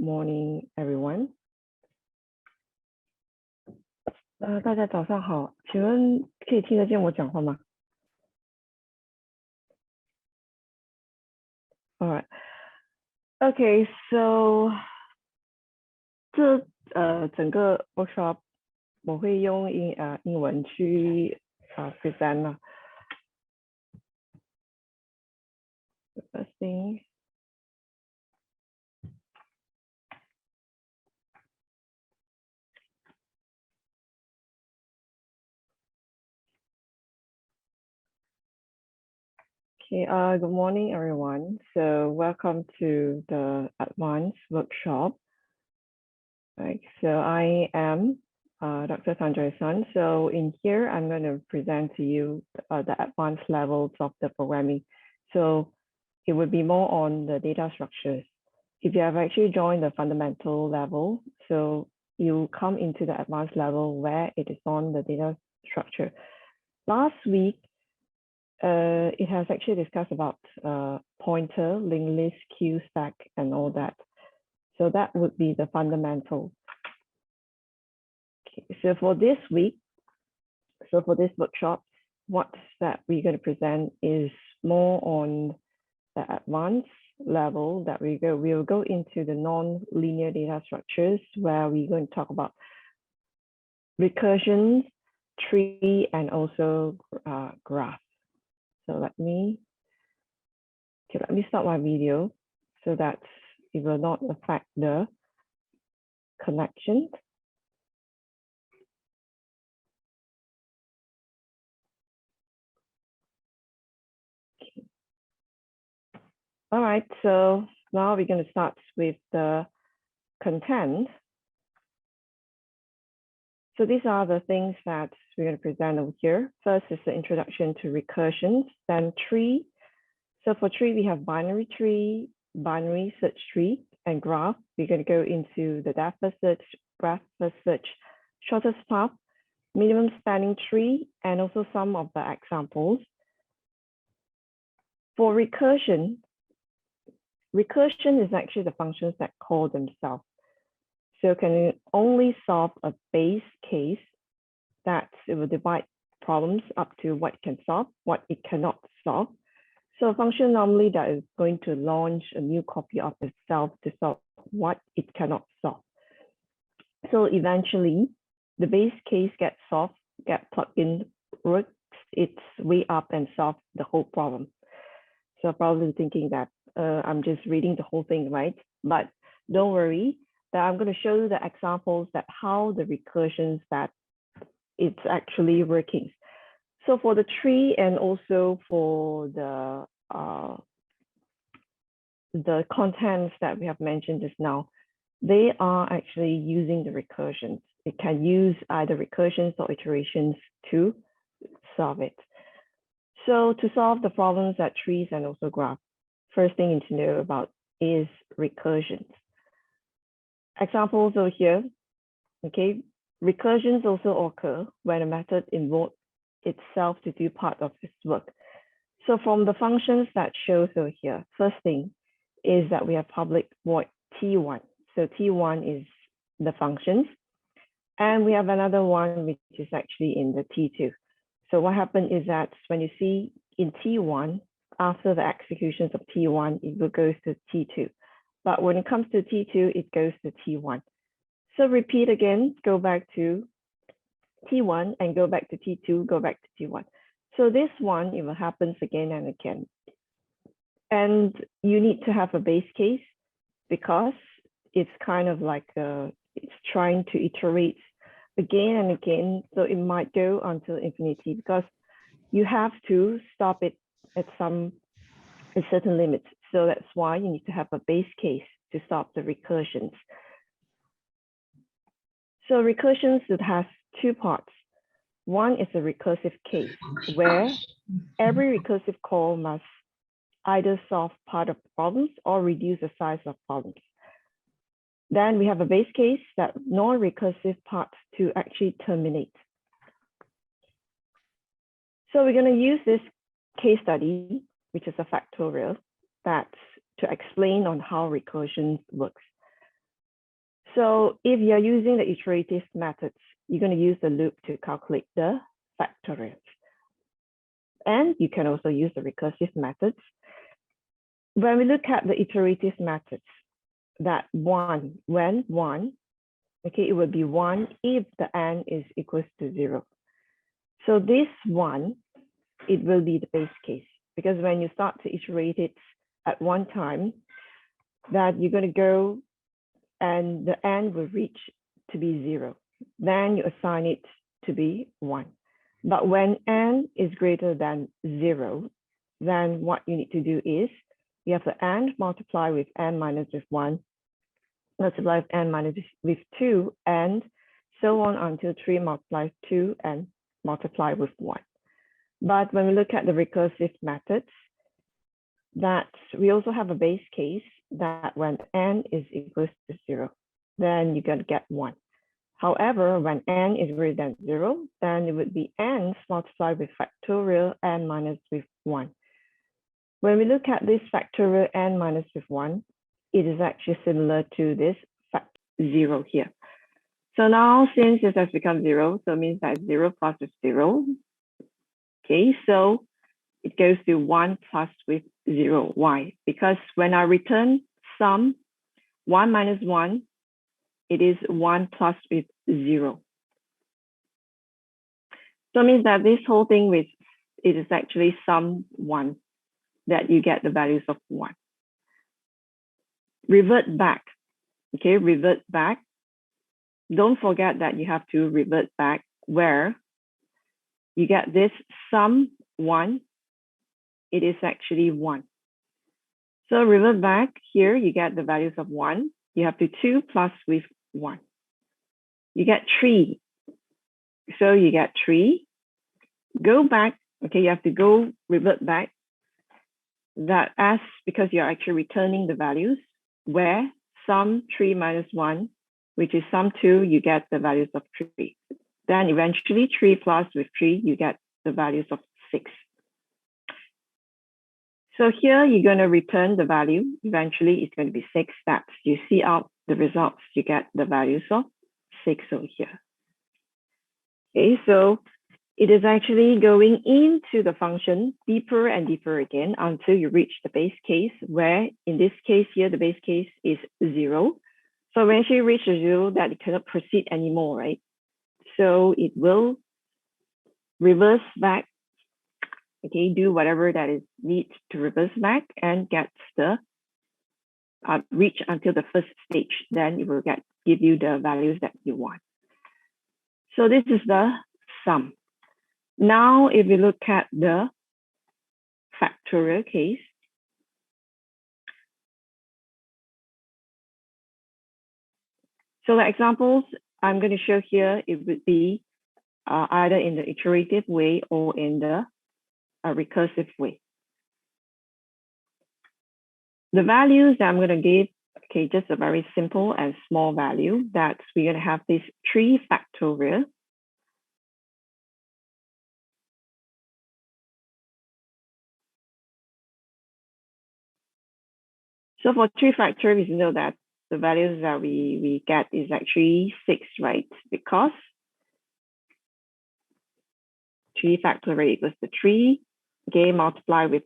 morning, everyone. 大家早上好，请问可以听得见我讲话吗？ Alright. Okay, so 整个 workshop 我会用英文去present 啦。First thing. Okay, good morning, everyone. So welcome to the advanced workshop. Right, so I am Dr. Sanjay Sun. So in here, I'm going to present to you the advanced levels of the programming. So it would be more on the data structures. If you have actually joined the fundamental level, so you come into the advanced level where it is on the data structure. Last week, it has actually discussed about pointer, linked list, queue stack, and all that. So that would be the fundamental. Okay, so for this week, so for this workshop, what that we're going to present is more on the advanced level that we'll go into the non-linear data structures where we're going to talk about recursion, tree, and also graph. So let me start my video so that it will not affect the connection. Okay. All right, so now we're going to start with the content. So these are the things that we're going to present over here. First is the introduction to recursions, then tree. So for tree, we have binary tree, binary search tree, and graph. We're going to go into the depth first search, breadth first search, shortest path, minimum spanning tree, and also some of the examples. For recursion is actually the functions that call themselves. So can you only solve a base case that it will divide problems up to what it can solve, what it cannot solve. So a function normally that is going to launch a new copy of itself to solve what it cannot solve. So eventually the base case gets solved, get plugged in, works its way up and solve the whole problem. So probably thinking that I'm just reading the whole thing, right? But don't worry, that I'm going to show you the examples that how the recursions that it's actually working. So for the tree and also for the contents that we have mentioned just now, they are actually using the recursions. It can use either recursions or iterations to solve it. So to solve the problems at trees and also graph, first thing you need to know about is recursions. Examples over here, okay? Recursions also occur when a method invokes itself to do part of its work. So from the functions that shows over here, first thing is that we have public void T1. So T1 is the functions. And we have another one which is actually in the T2. So what happened is that when you see in T1, after the executions of T1, it will go to T2. But when it comes to T2, it goes to T1. So repeat again, go back to T1 and go back to T2, go back to T1. So this one, it will happen again and again. And you need to have a base case because it's kind of like it's trying to iterate again and again. So it might go until infinity because you have to stop it at certain limits. So that's why you need to have a base case to stop the recursions. So recursions, it has two parts. One is a recursive case where every recursive call must either solve part of the problems or reduce the size of problems. Then we have a base case that non-recursive parts to actually terminate. So we're going to use this case study, which is a factorial, that's to explain on how recursion works. So if you're using the iterative methods, you're going to use the loop to calculate the factorials. And you can also use the recursive methods. When we look at the iterative methods, that when one, okay, it will be one if the n is equals to 0. So this one, it will be the base case, because when you start to iterate it at one time, that you're going to go and the n will reach to be 0. Then you assign it to be 1. But when n is greater than 0, then what you need to do is you have to n multiply with n minus with 1, multiply with n minus with 2, and so on until 3 multiplies 2 and multiply with 1. But when we look at the recursive methods, that we also have a base case that when n is equals to 0, then you're going to get 1. However, when n is greater than 0, then it would be n multiplied with factorial n minus with 1. When we look at this factorial n minus with 1, it is actually similar to this fact 0 here. So now since this has become 0, so it means that 0 plus with 0. Okay, so it goes to 1 plus with 0. Why? Because when I return sum 1 minus 1, it is 1 plus with 0. So it means that this whole thing with it is actually sum 1, that you get the values of 1. Revert back. Okay, revert back. Don't forget that you have to revert back where you get this sum 1, it is actually 1. So revert back here, you get the values of 1. You have to 2 plus with 1. You get 3. So you get 3. Go back. Okay, you have to go revert back. That as because you're actually returning the values where sum 3 minus 1, which is sum 2, you get the values of 3. Then eventually 3 plus with 3, you get the values of 6. So here you're going to return the value. Eventually it's going to be 6 steps. You see out the results, you get the values of 6 over here. Okay, so it is actually going into the function deeper and deeper again until you reach the base case, where in this case here, the base case is 0. So when you reach the 0, that it cannot proceed anymore, right? So it will reverse back, okay, do whatever that is needs to reverse back and gets the reach until the first stage. Then it will give you the values that you want. So this is the sum. Now, if we look at the factorial case, so the examples I'm going to show here, it would be either in the iterative way or in the recursive way. The values that I'm going to give, okay, just a very simple and small value that we're going to have this 3 factorial. So for 3 factorial, we know that the values that we get is actually 6, right? Because 3 factorial equals to 3, okay, multiply with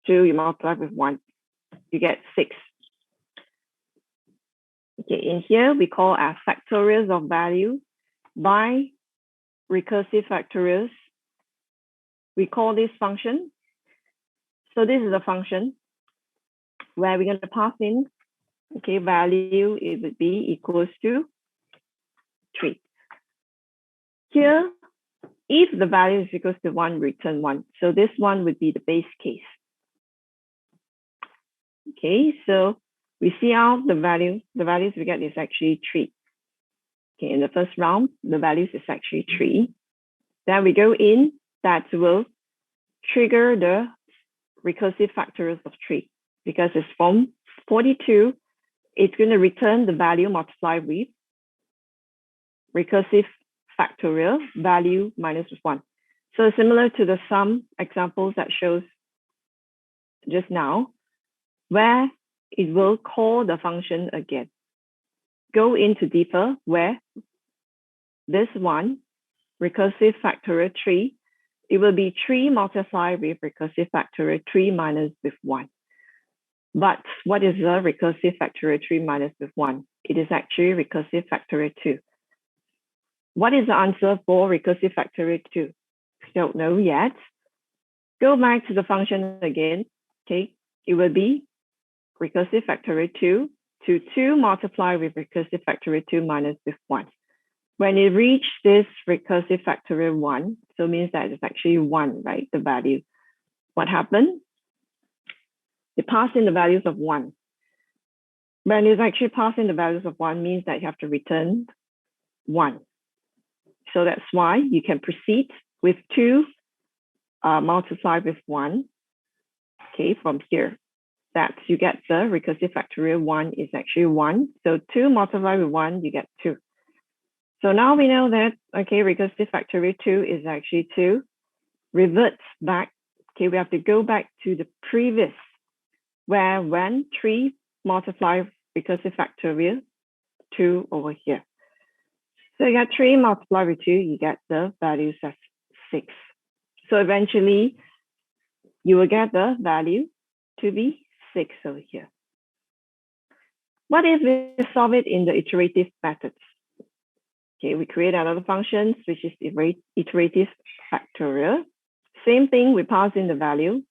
2, you multiply with 1, you get 6. Okay, in here, we call our factorials of value by recursive factorials. We call this function. So this is a function where we're going to pass in, okay, value, it would be equals to 3. Here, if the value is equals to 1, return 1. So this one would be the base case. Okay, so we see out the values we get is actually 3. Okay, in the first round, the values is actually 3. Then we go in, that will trigger the recursive factorials of 3 because it's from 42. It's going to return the value multiplied with recursive factorial value minus 1. So similar to the sum examples that shows just now, where it will call the function again. go into deeper where this one, recursive factorial 3, it will be 3 multiplied with recursive factorial 3 minus with 1. But what is the recursive factorial 3 minus with 1? It is actually recursive factorial 2. What is the answer for recursive factorial 2? We don't know yet. Go back to the function again. Okay, it will be recursive factorial 2 to 2 multiplied with recursive factorial 2 minus with 1. When it reached this recursive factorial 1, so it means that it's actually 1, right? The value. What happened? It passed in the values of 1. When it's actually passing the values of 1 means that you have to return 1. So that's why you can proceed with 2 multiplied with 1, okay, from here. That you get the recursive factorial 1 is actually 1. So 2 multiplied with 1, you get 2. So now we know that, okay, recursive factorial 2 is actually 2. Revert back, okay, we have to go back to the previous, where when 3 multiply recursive factorial 2 over here. So you get 3 multiplied with 2, you get the values as 6. So eventually, you will get the value to be 6 over here. What if we solve it in the iterative methods? Okay, we create another function, which is iterative factorial. Same thing, we pass in the value.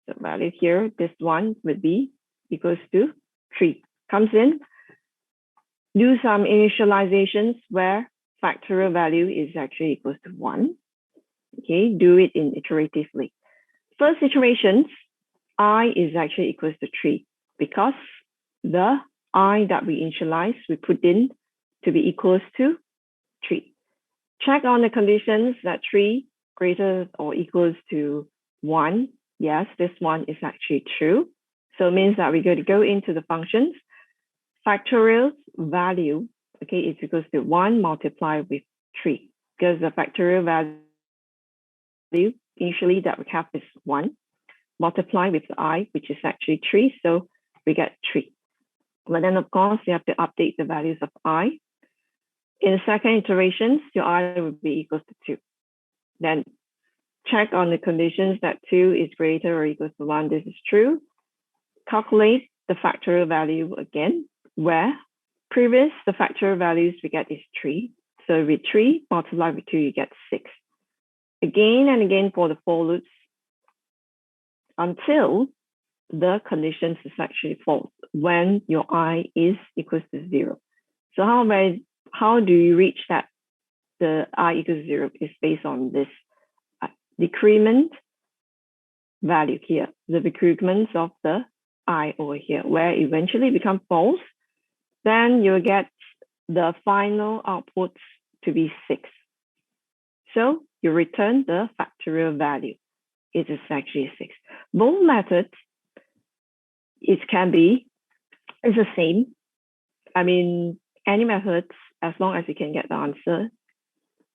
The value here, this one would be equals to 3. Comes in, do some initializations where factorial value is actually equals to 1. Okay, do it in iteratively. First iterations, I is actually equals to 3 because the I that we initialize, we put in to be equals to 3. Check on the conditions that 3 greater or equals to 1. Yes, this one is actually true. So it means that we're going to go into the functions. Factorial value, okay, is equals to 1 multiplied with 3 because the factorial value initially that we have is 1 multiplied with the I, which is actually 3. So we get 3. But then, of course, you have to update the values of I. In the second iterations, your I will be equals to 2. Then check on the conditions that 2 is greater or equals to 1. This is true. Calculate the factorial value again, where previous the factorial values we get is 3. So with 3 multiplied with 2, you get 6. Again and again for the for loops until the conditions is actually false when your I is equals to 0. So how do you reach that the I equals 0 is based on this decrement value here, the decrement of the I over here, where eventually become false, then you'll get the final output to be 6. So you return the factorial value. It is actually 6. Both methods, it's the same. I mean, any methods, as long as you can get the answer,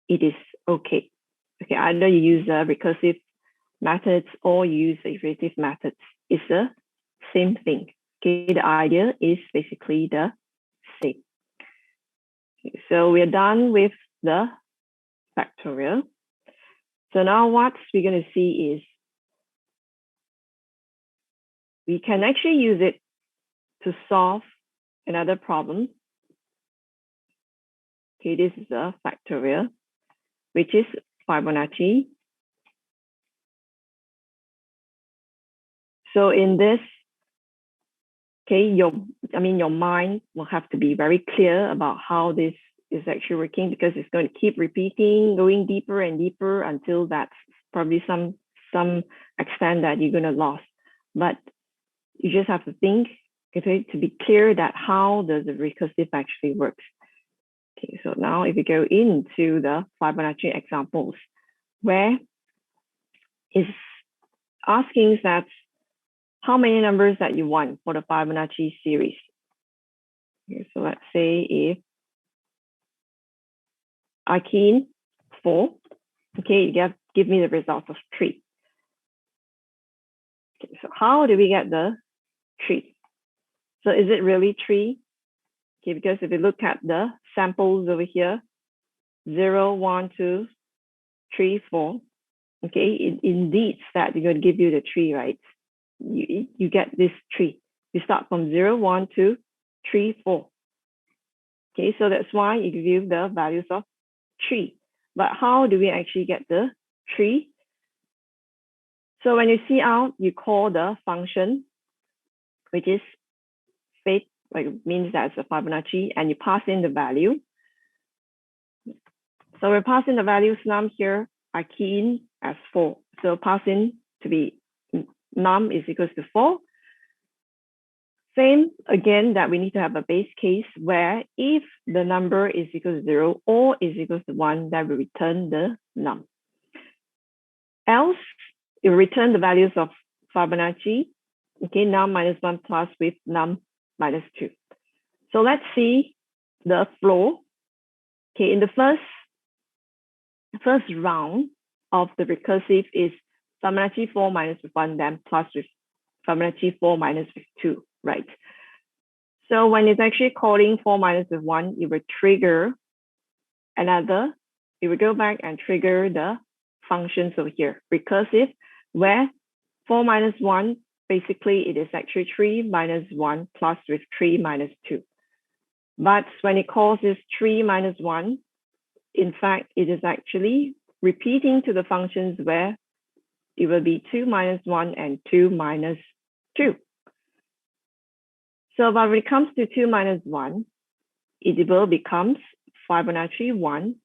it is okay. Okay, either you use the recursive methods or you use the iterative methods. It's the same thing. Okay, the idea is basically the same. Okay, so we're done with the factorial. So now what we're going to see is we can actually use it to solve another problem. Okay, this is a factorial, which is Fibonacci. So in this, okay, your mind will have to be very clear about how this is actually working because it's going to keep repeating, going deeper and deeper until that's probably some extent that you're going to lose. But you just have to think, okay, to be clear that how does the recursive actually works. Okay, so now if you go into the Fibonacci examples, where is asking that how many numbers that you want for the Fibonacci series. Okay, so let's say if I key in 4, okay, you give me the result of 3. Okay, so how do we get the 3? So is it really 3? Okay, because if you look at the samples over here, 0, 1, 2, 3, 4. Okay, it indeed that you're going to give you the tree, right? You get this tree. You start from 0, 1, 2, 3, 4. Okay, so that's why you give you the values of tree. But how do we actually get the tree? So when you see out, you call the function, which is fit, like means that's a Fibonacci, and you pass in the value. So we're passing the values num here are key in as 4. So pass in to be num is equals to 4. Same again that we need to have a base case where if the number is equal to 0 or is equal to 1, that will return the num. Else, it will return the values of Fibonacci, okay, num minus 1 plus with num minus 2. So let's see the flow. Okay, in the first round of the recursive is Fibonacci 4 minus with 1, then plus with Fibonacci 4 minus with 2, right? So when it's actually calling 4 minus with 1, it will trigger another. It will go back and trigger the functions over here, recursive, where 4 minus 1, basically it is actually 3 minus 1 plus with 3 minus 2. But when it calls this 3 minus 1, in fact, it is actually repeating to the functions where it will be 2 minus 1 and 2 minus 2. So when it comes to 2 minus 1, it will becomes Fibonacci 1.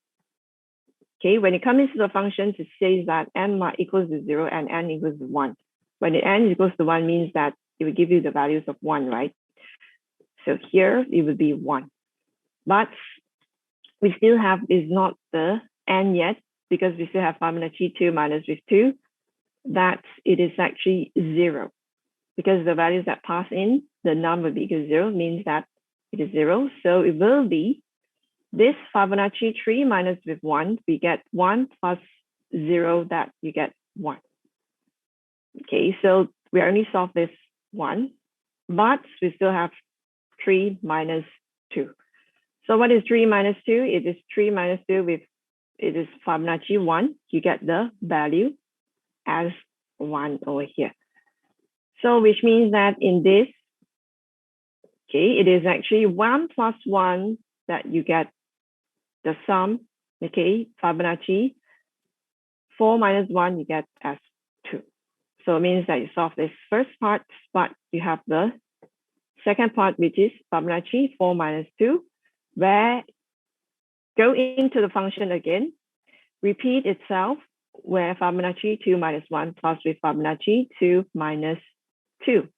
Okay, when it comes to the functions, it says that n equals to 0 and n equals to 1. When the n equals to 1 means that it will give you the values of 1, right? So here it would be 1. But we still have is not the n yet because we still have Fibonacci 2 minus with 2. That it is actually 0 because the values that pass in, the num will be equal to 0 means that it is 0. So it will be this Fibonacci 3 minus with 1, we get 1 plus 0 that you get 1. Okay, so we only solve this 1, but we still have 3 minus 2. So what is 3 minus 2? It is 3 minus 2 with, it is Fibonacci 1. You get the value as 1 over here. So which means that in this, okay, it is actually 1 plus 1 that you get the sum, okay, Fibonacci. 4 minus 1, you get as 2. So it means that you solve this first part, but you have the second part, which is Fibonacci 4 minus 2, where go into the function again, repeat itself, where Fibonacci 2 minus 1 plus with Fibonacci 2 minus 2.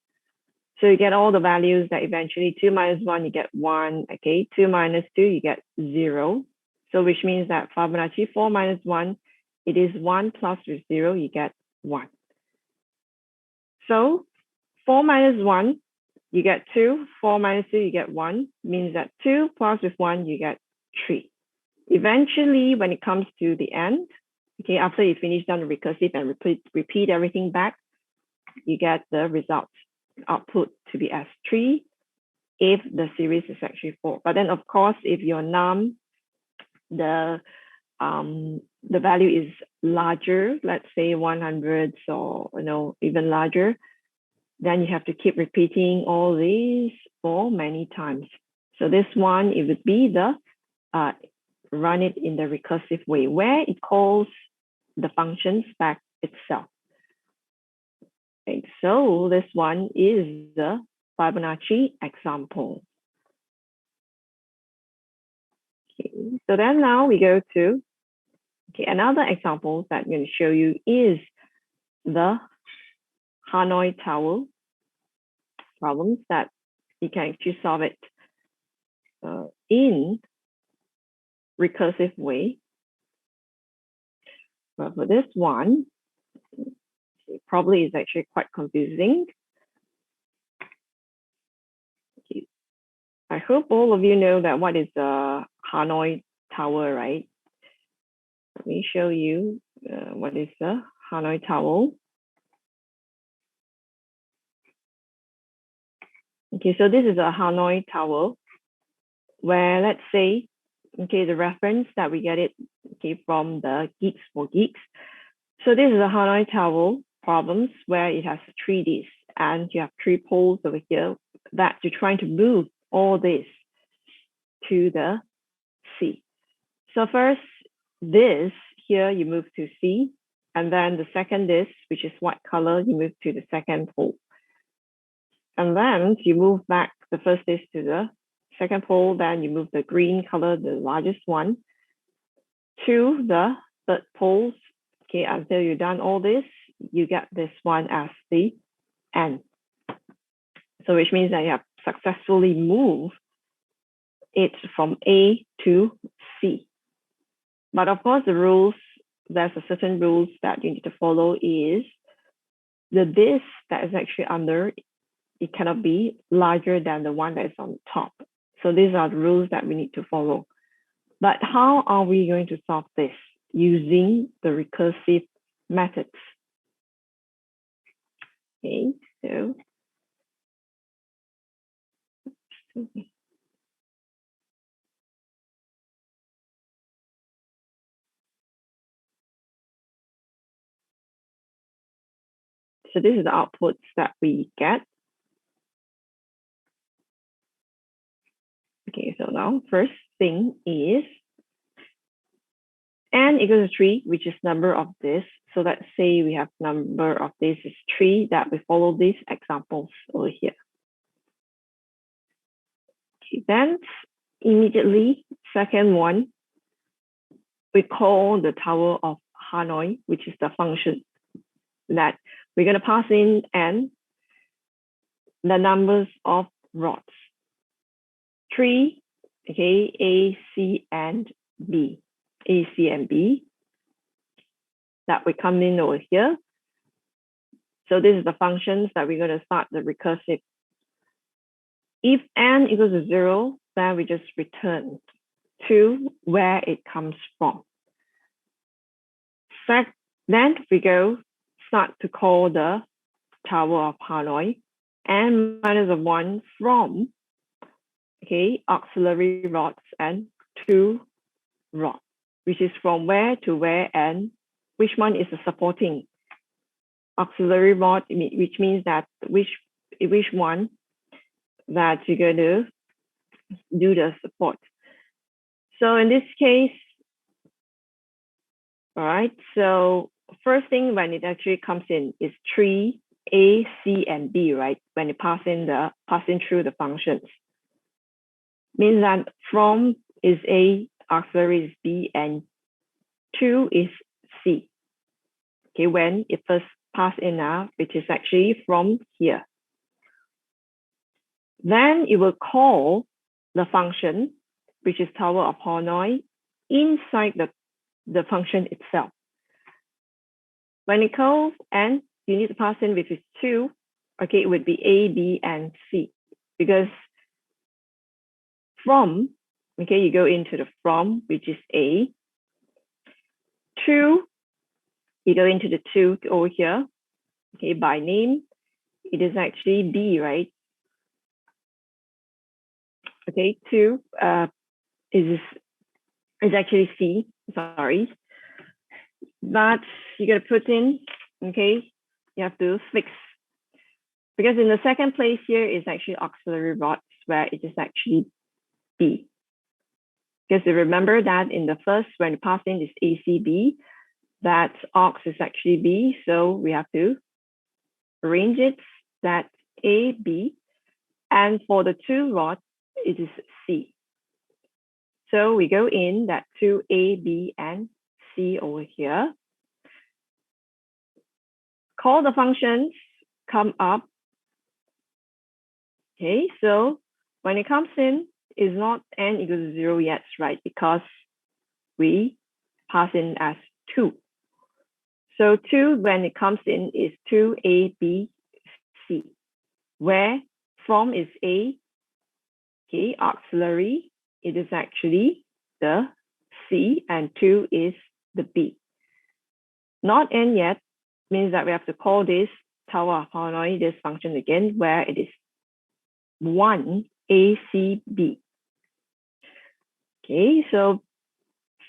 So you get all the values that eventually 2 minus 1, you get 1, okay, 2 minus 2, you get 0. So which means that Fibonacci 4 minus 1, it is 1 plus with 0, you get 1. So 4 minus 1, you get 2. 4 minus 2, you get 1. Means that 2 plus with 1, you get 3. Eventually, when it comes to the end, okay, after you finish down the recursive and repeat everything back, you get the result output to be as 3 if the series is actually 4. But then, of course, if your num, the value is larger, let's say 100 or even larger, then you have to keep repeating all these for many times. So this one, it would be the run it in the recursive way where it calls the functions back itself. Okay, so this one is the Fibonacci example. Okay, so then now we go to another example that I'm going to show you is the Hanoi Tower problems that you can actually solve it in recursive way. But for this one, it probably is actually quite confusing. Okay. I hope all of you know that what is the Hanoi Tower, right? Let me show you what is the Hanoi Tower. Okay, so this is a Hanoi Tower. where let's say, okay, the reference that we get it, okay, from the Geeks for Geeks. So this is a Hanoi Tower problems where it has 3Ds and you have 3 poles over here that you're trying to move all this to the C. So first, this here you move to C, and then the second this, which is white color, you move to the second pole. And then you move back the first this to the second pole, then you move the green color, the largest one, to the third poles. Okay, until you've done all this, you get this one as the N. So which means that you have successfully moved it from A to C. But of course, the rules, there's a certain rules that you need to follow is the this that is actually under, it cannot be larger than the one that is on top. So these are the rules that we need to follow. But how are we going to solve this? Using the recursive methods. Okay, so this is the outputs that we get. Okay, so now first thing is n equals to 3, which is number of this. So let's say we have number of this is 3, that we follow these examples over here. Okay, then immediately, second one, we call the Tower of Hanoi, which is the function that we're going to pass in n, the numbers of rods. 3, okay, A, C, and B. A, C, and B that we come in over here. So this is the functions that we're going to start the recursive. If n equals to 0, then we just return to where it comes from. Then we start to call the Tower of Hanoi, n minus 1 from, okay, auxiliary rods and 2 rods, which is from where to where, and which one is the supporting auxiliary rod, which means that which one that you're going to do the support. So in this case, all right, so first thing when it actually comes in is 3, A, C, and B, right? When you passing through the functions. Means that from is A, auxiliary is B, and 2 is C. Okay, when it first pass in now, which is actually from here. Then it will call the function, which is Tower of Hanoi, inside the function itself. When it calls and you need to pass in with its 2, okay, it would be A, B, and C. Because from, okay, you go into the from, which is A. 2, you go into the 2 over here, okay, by name, it is actually B, right? Okay, 2 is actually C, sorry. But you got to put in, okay, you have to fix. Because in the second place here is actually auxiliary rods, where it is actually B. Because you remember that in the first, when you pass in this ACB, that aux is actually B, so we have to arrange it that A, B, and for the 2 rods, it is C. So we go in that 2, A, B, and C over here. Call the functions, come up. Okay, so when it comes in, is not n equals to 0 yet, right? Because we pass in as 2. So 2, when it comes in, is 2, A, B, C, where from is A, okay, auxiliary, it is actually the C, and 2 is the B. Not n yet means that we have to call this Tower of Hanoi, this function again, where it is 1 A, C, B. Okay, so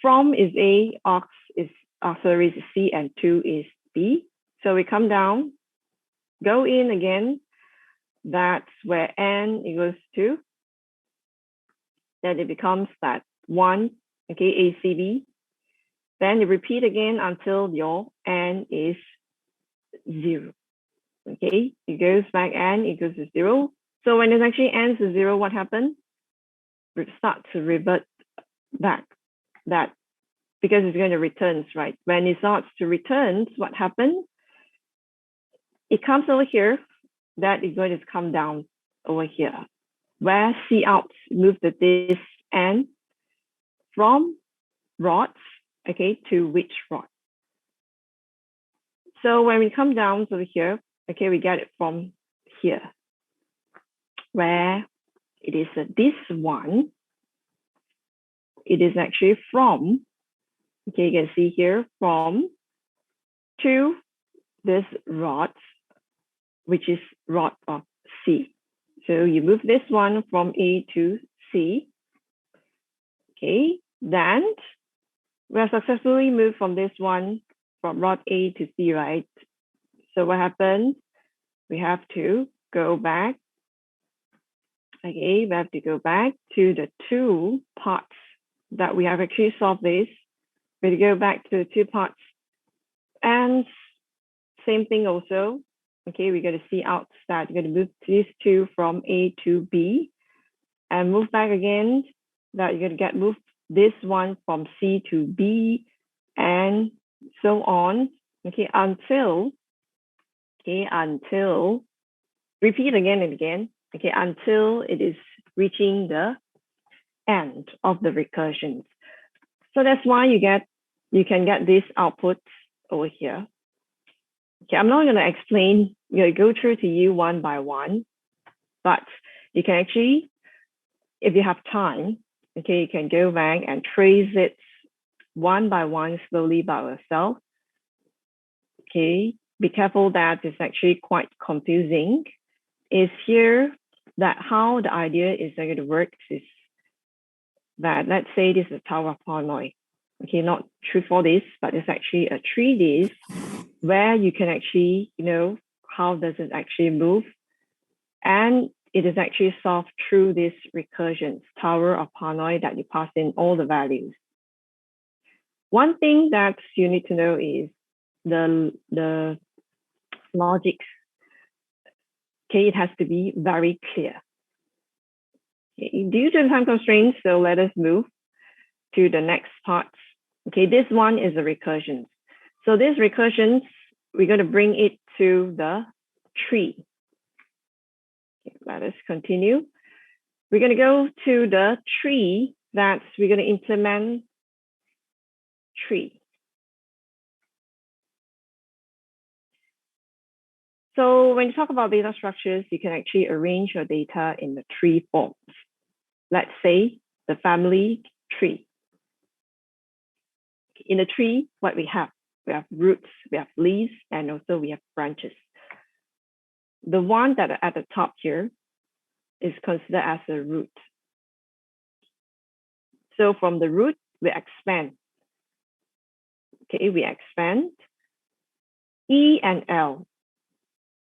from is A, ox is auxiliary is C, and to is B. So we come down, go in again. That's where n equals 2. Then it becomes that 1, okay, ACB. Then you repeat again until your n is 0. Okay, it goes back n equals to 0. So when it actually ends to 0, what happens? We start to revert back that because it's going to returns, right? When it starts to returns, what happens? It comes over here, that is going to come down over here, where C out move this n from rods, okay, to which rod. So when we come down over here, okay, we get it from here, where it is this one. It is actually from, okay, you can see here, from to this rod, which is rod of C. So you move this one from A to C. Okay, then we have successfully moved from this one from rod A to C, right? So what happens? We have to go back. Okay, we have to go back to the 2 parts that we have actually solved this. We go back to the 2 parts. And same thing also. Okay, we're going to see out that we're going to move these 2 from A to B and move back again. That you're going to move this one from C to B and so on. Okay, until repeat again and again. Okay, until it is reaching the end of the recursions. So that's why you can get this output over here. Okay, I'm not going to explain, go through to you one by one, but you can actually, if you have time, okay, you can go back and trace it one by one slowly by yourself. Okay, be careful that it's actually quite confusing. Is here that how the idea is going to work is that, let's say this is a tower of Hanoi. Okay, not true for this, but it's actually a 3D where you can actually, how does it actually move? And it is actually solved through this recursions, Tower of Hanoi, that you pass in all the values. One thing that you need to know is the logic. Okay, it has to be very clear. Okay, due to time constraints, so let us move to the next part. Okay, this one is the recursions. So this recursions, we're going to bring it to the tree. Okay, let us continue. We're going to go to the tree that we're going to implement tree. So when you talk about data structures, you can actually arrange your data in the tree forms. Let's say the family tree. In the tree, what we have roots, we have leaves, and also we have branches. The one that are at the top here is considered as a root. So from the root, we expand. Okay, we expand E and L.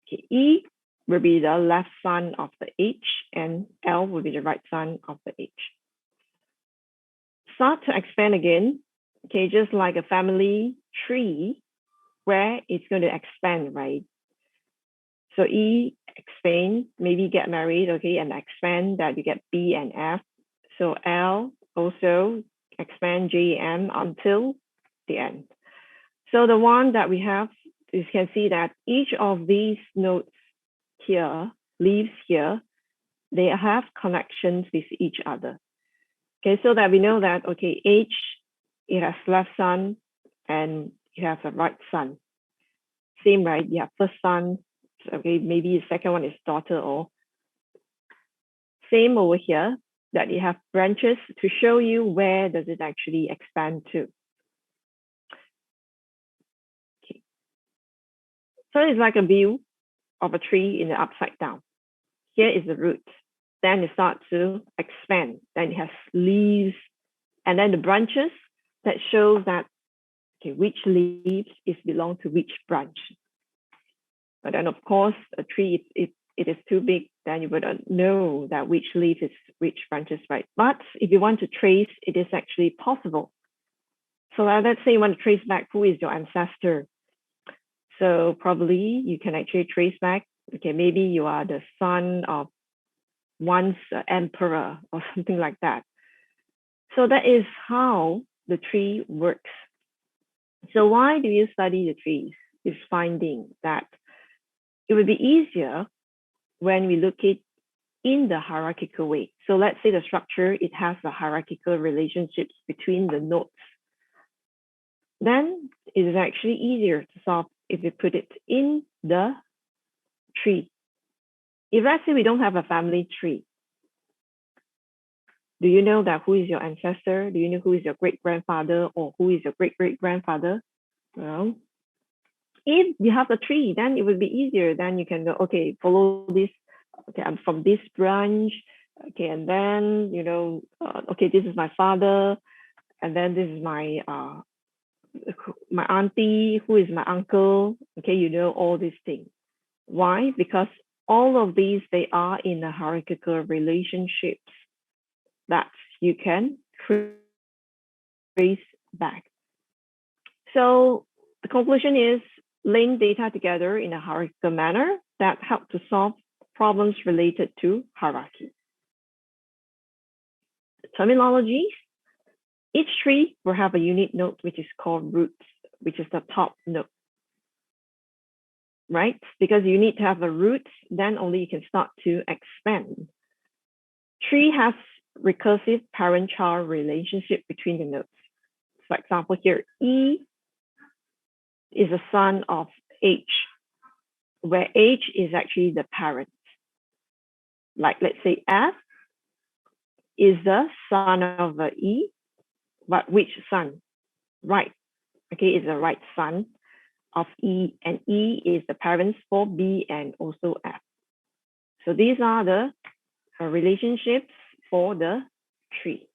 Okay, E will be the left son of the H, and L will be the right son of the H. Start to expand again. Okay, just like a family tree where it's going to expand, right? So E expand, maybe get married, okay, and expand that you get B and F. So L also expand J, M until the end. So the one that we have, you can see that each of these nodes here, leaves here, they have connections with each other. Okay, so that we know that, okay, H, it has left son and it has a right son. Same, right? You have first son, okay, maybe the second one is daughter, or same over here, that you have branches to show you where does it actually expand to. Okay. So it's like a view of a tree in the upside down. Here is the root. Then it starts to expand. Then it has leaves, And then the branches that shows that, okay, which leaves is belong to which branch. But then of course, a tree, if it is too big, then you wouldn't know that which leaf is which branches, right? But if you want to trace, it is actually possible. So let's say you want to trace back who is your ancestor. So probably you can actually trace back, okay, maybe you are the son of once emperor or something like that. So that is how the tree works. So why do you study the trees? Is finding that it would be easier when we look at in the hierarchical way. So let's say the structure, it has the hierarchical relationships between the nodes. Then it is actually easier to solve if we put it in the tree. If let's say we don't have a family tree, do you know that who is your ancestor? Do you know who is your great-grandfather or who is your great-great-grandfather? Well, if you have a tree, then it would be easier. Then you can go, okay, follow this. Okay, I'm from this branch. Okay, and then, you know, okay, this is my father. And then this is my auntie, who is my uncle. Okay, you know all these things. Why? Because all of these, they are in a hierarchical relationships that you can trace back. So the conclusion is link data together in a hierarchical manner that help to solve problems related to hierarchy. Terminology: each tree will have a unique node, which is called roots, which is the top node, right? Because you need to have a root, then only you can start to expand. Tree has recursive parent-child relationship between the nodes. For example, here, E is a son of H, where H is actually the parent. Like, let's say F is the son of E, but which son? Right. Okay, is the right son of E, and E is the parents for B and also F. So these are the relationships for the tree.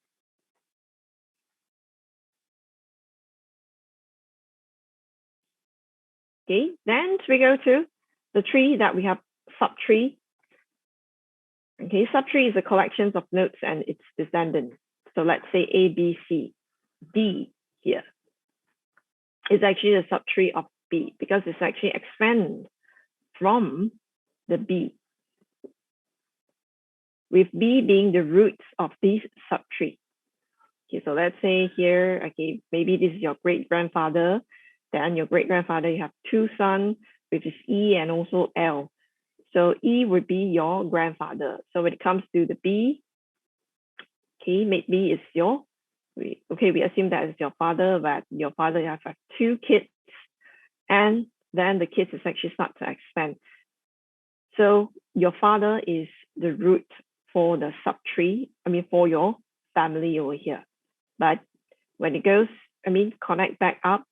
Okay, then we go to the tree that we have subtree. Okay, subtree is a collection of nodes and its descendants. So let's say A, B, C, D here is actually the subtree of B because it's actually expand from the B, with B being the roots of this subtree. Okay, so let's say here, okay, maybe this is your great-grandfather, then your great-grandfather, you have two sons, which is E and also L. So E would be your grandfather. So when it comes to the B, okay, maybe it's your, okay, we assume that it's your father, but your father has like two kids, and then the kids is actually start to expand. So your father is the root for the subtree, I mean, for your family over here. But when it goes, I mean, connect back up,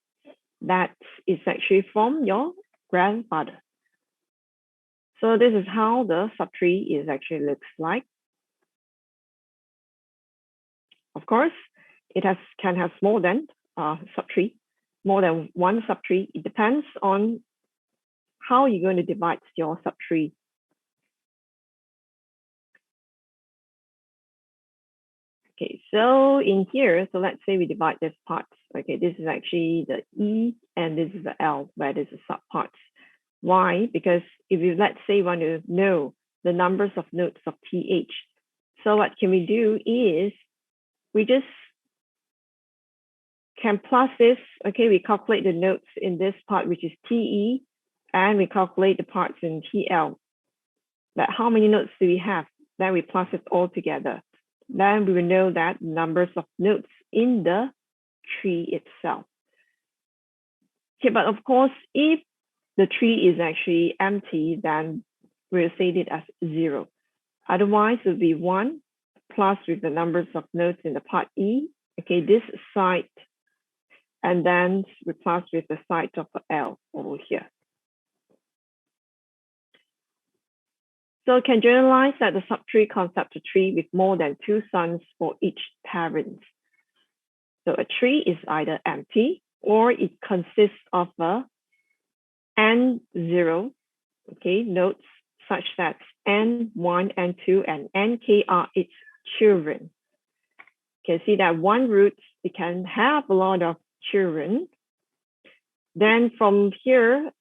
that is actually from your grandfather. So this is how the subtree is actually looks like. Of course, it can have more than subtree, more than one subtree. It depends on how you're going to divide your subtree. Okay, so in here, so let's say we divide this part. Okay, this is actually the E and this is the L, where this is subparts. Why? Because if you, let's say, you want to know the numbers of nodes of TH, so what can we do is we just can plus this. Okay, we calculate the nodes in this part, which is TE, and we calculate the parts in TL. But how many nodes do we have? Then we plus it all together. Then we will know that numbers of nodes in the tree itself. Okay, but of course, if the tree is actually empty, then we'll say it as 0. Otherwise, it will be 1 plus with the numbers of nodes in the part E. Okay, this side, and then we plus with the side of L over here. So it can generalize that the subtree concept a tree with more than 2 sons for each parent. So a tree is either empty or it consists of a N0, okay, nodes such that N1, N2, and Nk are its children. You can see that one root, it can have a lot of children. Then from here,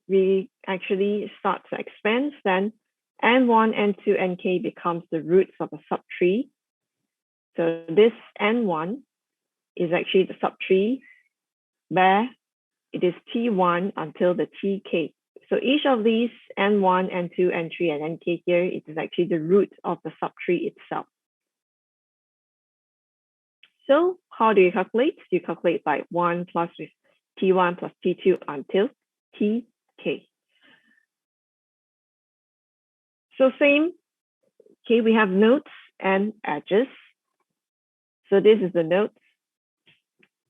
we actually start to expand. Then N1, N2, Nk becomes the roots of a subtree. So this N1 is actually the subtree where it is T1 until the Tk. So each of these N1, N2, N3, and Nk here, it is actually the root of the subtree itself. So how do you calculate? You calculate by 1 plus with T1 plus T2 until Tk. So same, okay, we have nodes and edges. So this is the nodes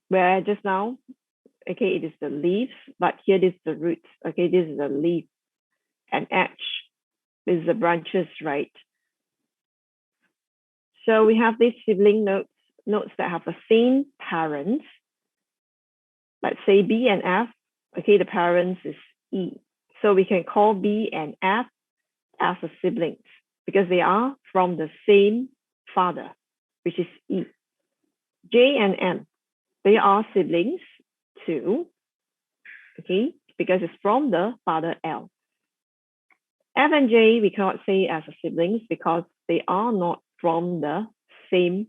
where just now, okay, it is the leaves, but here this is the roots. Okay, this is the leaf and edge. This is the branches, right? So we have these sibling nodes that have the same parents. Let's say B and F. Okay, the parents is E. So we can call B and F as a siblings because they are from the same father, which is E. J and M, they are siblings too, okay, because it's from the father L. F and J, we cannot say as a siblings because they are not from the same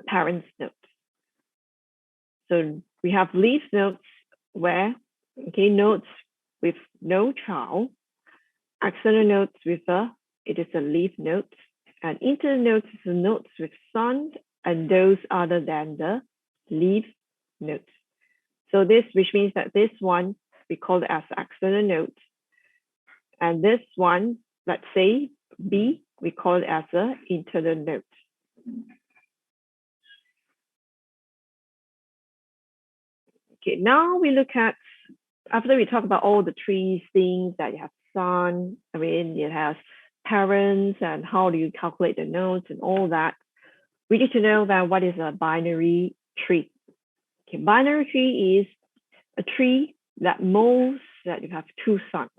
parents nodes. So we have leaf nodes where, okay, nodes with no child, external nodes with it is a leaf node, and internal nodes is the nodes with son and those other than the leaf nodes. So this, which means that this one, we call it as external node. And this one, let's say B, we call it as the internal node. Okay, now we look at, after we talk about all the trees, things that you have son, I mean, it has parents and how do you calculate the nodes and all that, we need to know that what is a binary tree. Okay, binary tree is a tree that most that you have two sons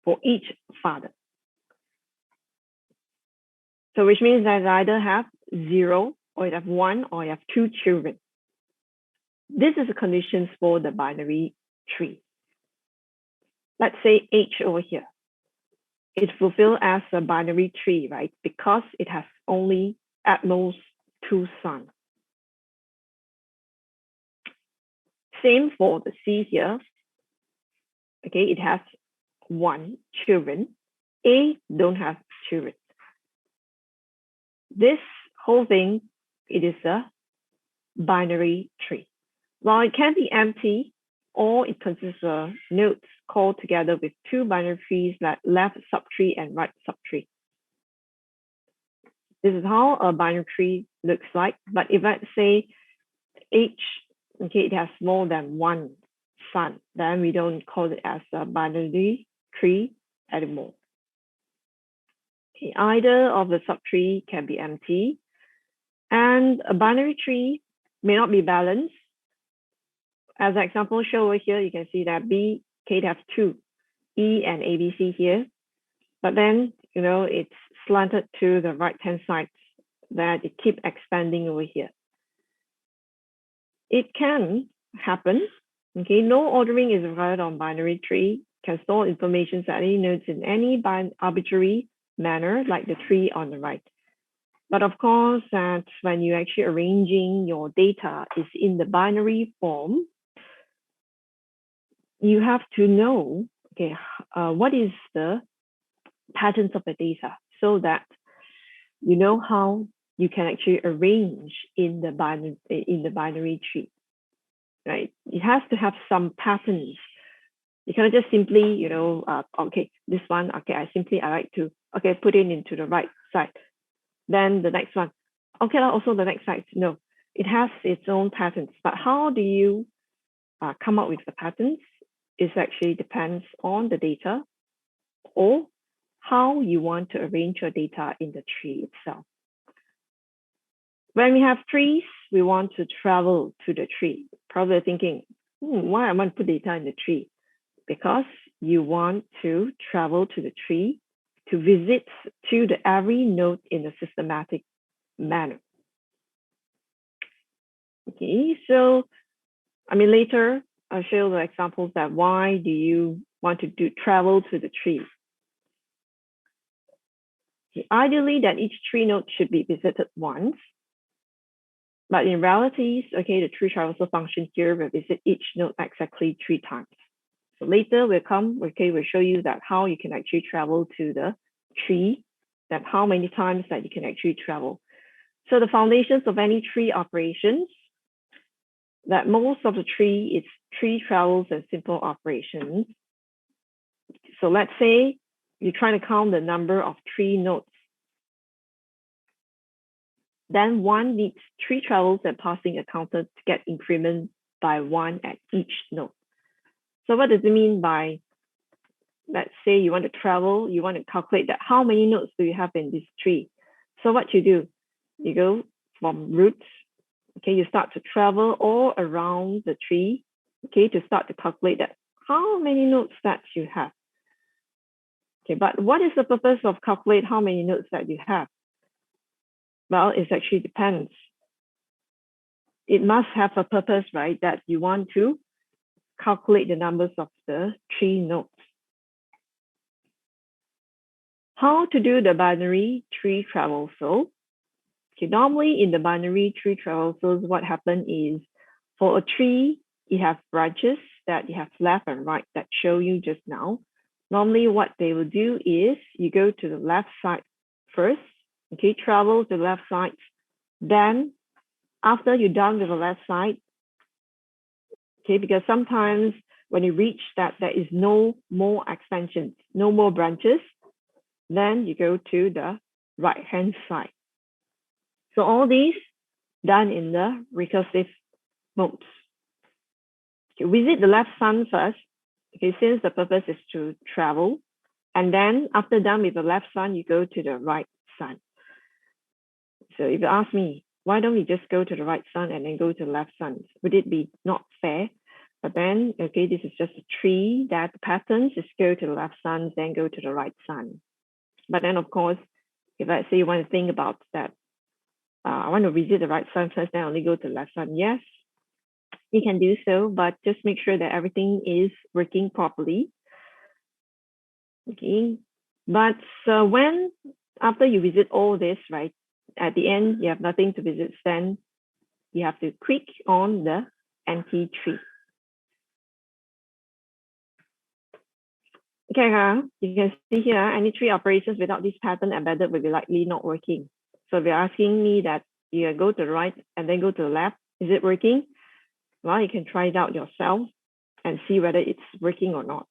for each father. So which means that you either have 0 or you have 1 or you have 2 children. This is the conditions for the binary tree. Let's say H over here. It fulfills as a binary tree, right? Because it has only at most 2 sons. Same for the C here. Okay, it has 1 children. A don't have children. This whole thing, it is a binary tree. While it can be empty, or it consists of nodes called together with 2 binary trees like left subtree and right subtree. This is how a binary tree looks like. But if let's say H, okay, it has more than 1 son, then we don't call it as a binary tree anymore. Okay, either of the subtree can be empty, and a binary tree may not be balanced. As an example shown over here, you can see that B, K have 2, E and ABC here, but then, you know, it's slanted to the right-hand side that it keeps expanding over here. It can happen, okay? No ordering is required on binary tree, can store information at any nodes in any arbitrary manner, like the tree on the right. But of course, that when you're actually arranging your data is in the binary form, you have to know, okay, what is the patterns of the data so that you know how you can actually arrange in the binary tree, right? It has to have some patterns. You cannot just simply, you know, okay, this one, okay, I like to, okay, put it into the right side. Then the next one, okay, also the next side. No, it has its own patterns. But how do you come up with the patterns? It actually depends on the data or how you want to arrange your data in the tree itself. When we have trees, we want to travel to the tree. Probably thinking, why I want to put data in the tree? Because you want to travel to the tree to visit to the every node in a systematic manner. Okay, so later I'll show the examples that why do you want to travel to the tree. Okay, ideally, that each tree node should be visited once, but in realities, okay, the tree traversal function here will visit each node exactly 3 times. So later we'll show you that how you can actually travel to the tree, that how many times that you can actually travel. So the foundations of any tree operations, that most of the tree is tree travels and simple operations. So let's say you're trying to count the number of tree nodes. Then one needs 3 travels and passing a counter to get increment by 1 at each node. So what does it mean by, let's say you want to travel, you want to calculate that how many nodes do you have in this tree? So what you do, you go from root, okay, you start to travel all around the tree, okay, to start to calculate that how many nodes that you have. Okay, but what is the purpose of calculate how many nodes that you have? Well, it actually depends. It must have a purpose, right? That you want to calculate the numbers of the tree nodes. How to do the binary tree traversal? Okay, normally in the binary tree traversals, what happens is for a tree, you have branches that you have left and right that show you just now. Normally what they will do is you go to the left side first, okay, travel to the left side. Then after you're done with the left side, okay, because sometimes when you reach that there is no more extensions, no more branches, then you go to the right-hand side. So all these done in the recursive modes. Okay, visit the left sun first, okay, since the purpose is to travel. And then after done with the left sun, you go to the right sun. So if you ask me, why don't we just go to the right sun and then go to the left sun? Would it be not fair? But then, okay, this is just a tree that the patterns is go to the left sun, then go to the right sun. But then of course, if let's say you want to think about that, I want to visit the right sun first, then only go to the left sun. Yes, you can do so, but just make sure that everything is working properly. Okay, but when after you visit all this, right, at the end you have nothing to visit, then you have to click on the empty tree. Okay, you can see here any tree operations without this pattern embedded will be likely not working. So they're asking me that you go to the right and then go to the left. Is it working? Well, you can try it out yourself and see whether it's working or not.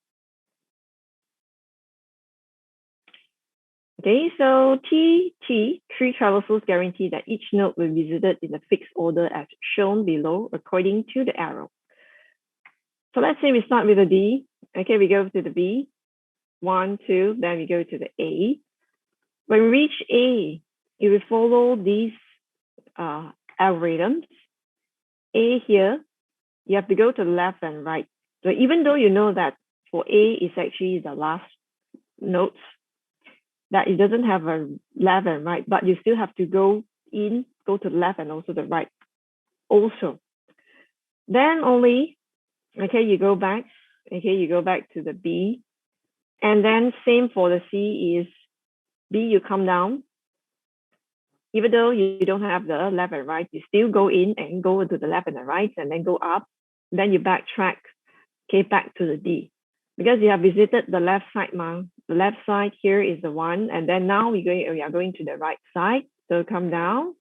Okay, so tree traversals guarantee that each node will be visited in a fixed order as shown below according to the arrow. So let's say we start with a D. Okay, we go to the B, 1, 2, then we go to the A. When we reach A, if we follow these algorithms, A here, you have to go to the left and right. So even though you know that for A is actually the last nodes, that it doesn't have a left and right, but you still have to go to the left and also the right also. Then only, okay, you go back to the B, and then same for the C is B, you come down. Even though you don't have the left and right, you still go in and go to the left and the right and then go up. Then you backtrack, okay, back to the D. Because you have visited the left side, the left side here is the 1, and then now we are going to the right side. So come down.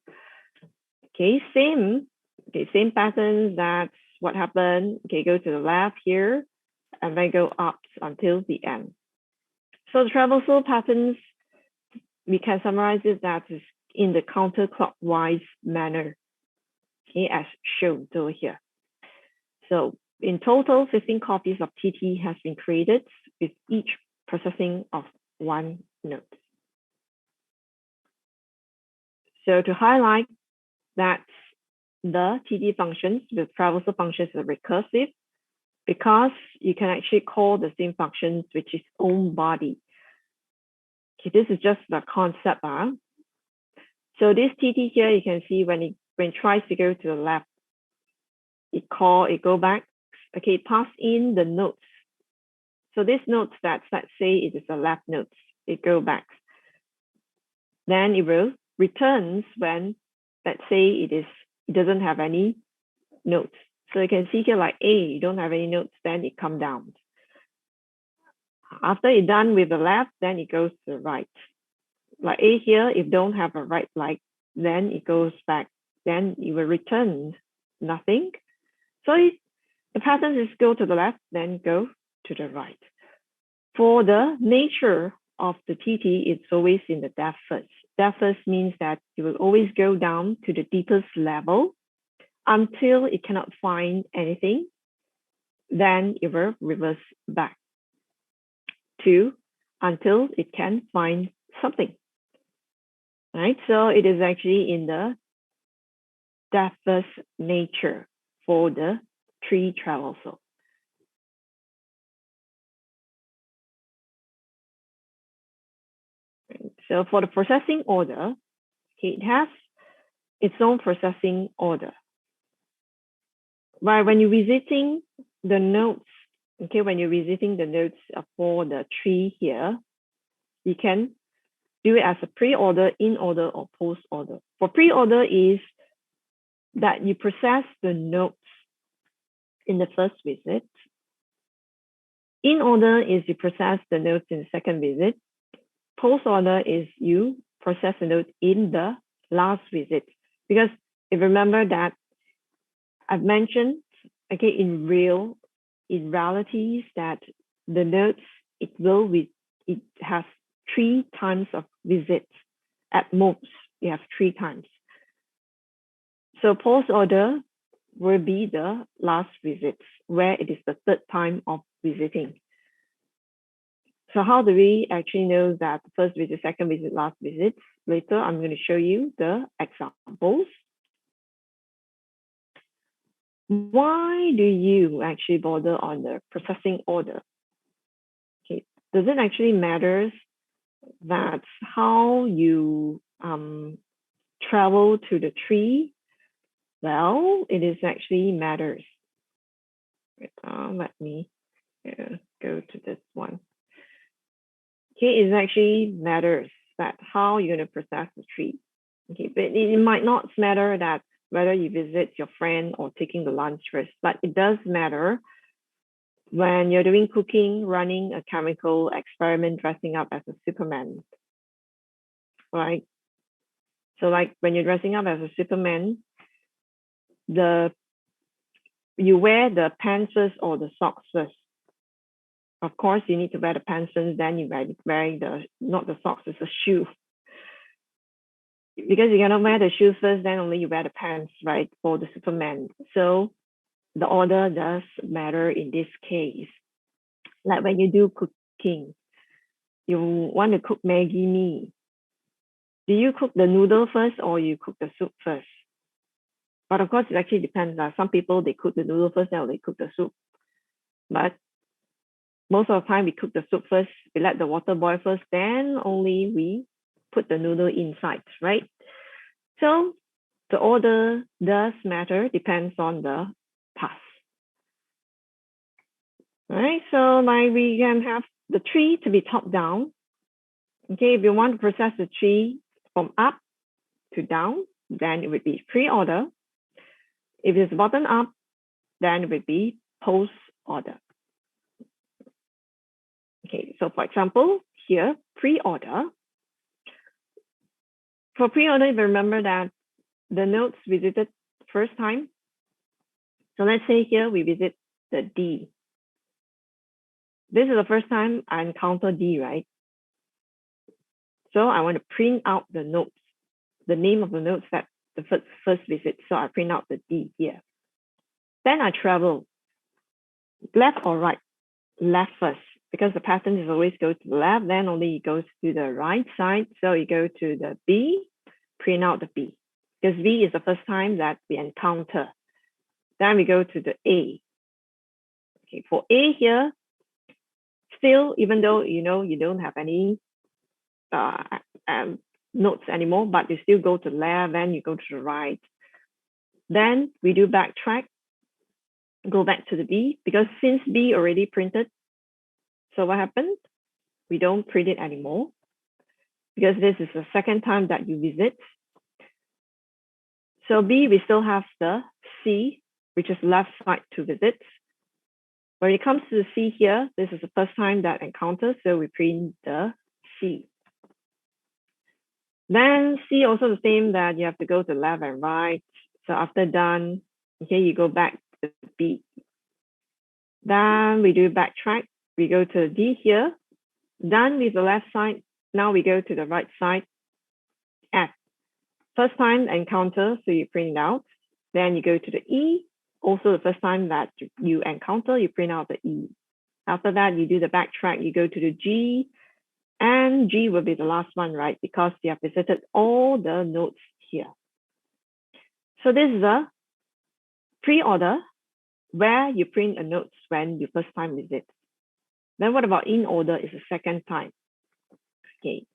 Okay, same pattern. That's what happened. Okay, go to the left here, and then go up until the end. So the traversal patterns, we can summarize it that is in the counterclockwise manner, okay, as shown over here. So in total, 15 copies of TT has been created with each processing of 1 node. So to highlight, that the TT functions with traversal functions are recursive because you can actually call the same functions which is own body. Okay, this is just the concept. So this TT here, you can see when it tries to go to the left, it go back. Okay, pass in the nodes. So this nodes that, let's say it is the left nodes, it go back. Then it will returns when, let's say it doesn't have any nodes. So you can see here like A, you don't have any nodes, then it come down. After it's done with the left, then it goes to the right. Like A here, if don't have a right leg, then it goes back. Then it will return nothing. So the pattern is go to the left, then go to the right. For the nature of the TT, it's always in the depth first. Depth first means that it will always go down to the deepest level until it cannot find anything. Then it will reverse back to until it can find something. Right? So it is actually in the depth first nature for the tree traversal. So for the processing order, it has its own processing order. But when you're visiting the nodes, okay, when you're visiting the nodes for the tree here, you can do it as a pre-order, in-order, or post-order. For pre-order is that you process the nodes in the first visit. In-order is you process the nodes in the second visit. Post-order is you process the nodes in the last visit. Because if you remember that I've mentioned, okay, in realities that the nodes, it has 3 times of visits at most. You have 3 times. So post order will be the last visit, where it is the 3rd time of visiting. So how do we actually know that first visit, second visit, last visit? Later, I'm going to show you the examples. Why do you actually bother on the processing order? Okay, does it actually matter that how you travel to the tree? Well, it is actually matters. Let me go to this one. Okay, it actually matters that how you're going to process the tree. Okay, but it might not matter that whether you visit your friend or taking the lunch first, but it does matter when you're doing cooking, running a chemical experiment, dressing up as a Superman, right? So like when you're dressing up as a Superman, you wear the pants first or the socks first. Of course, you need to wear the pants first, then you wear not the socks, it's a shoe. Because you cannot wear the shoes first, then only you wear the pants, right, for the Superman. So the order does matter in this case. Like when you do cooking, you want to cook Maggi mee. Do you cook the noodle first or you cook the soup first? But of course, it actually depends. Some people, they cook the noodle first, then they cook the soup. But most of the time, we cook the soup first. We let the water boil first, then only we put the noodle inside, right? So the order does matter, depends on the task. All right, so we can have the tree to be top down. Okay, if you want to process the tree from up to down, then it would be pre-order. If it's bottom up, then it would be post-order. Okay, so for example, here, pre-order. For pre-order, if you remember that the nodes visited first time. So let's say here we visit the D. This is the first time I encounter D, right? So I want to print out the notes, the name of the notes that the first visit. So I print out the D here. Then I travel left or right, left first, because the pattern is always go to the left, then only it goes to the right side. So you go to the B, print out the B. because B is the first time that we encounter. Then we go to the A. Okay, for A here, still, even though you know you don't have any notes anymore, but you still go to the left, then you go to the right. Then we do backtrack, go back to the B, because since B already printed, so what happened? We don't print it anymore, because this is the second time that you visit. So B, we still have the C, which is left side to visit. When it comes to the C here, this is the first time that encounter, so we print the C. Then C also the same, that you have to go to left and right. So after done, okay, you go back to B. Then we do backtrack. We go to D here. Done with the left side. Now we go to the right side. F. First time encounter, so you print it out. Then you go to the E. Also the first time that you encounter, you print out the E. After that, you do the backtrack. You go to the G. And G will be the last one, right? Because you have visited all the nodes here. So this is a pre-order where you print a notes when you first time visit. Then what about in order is the second time. Okay.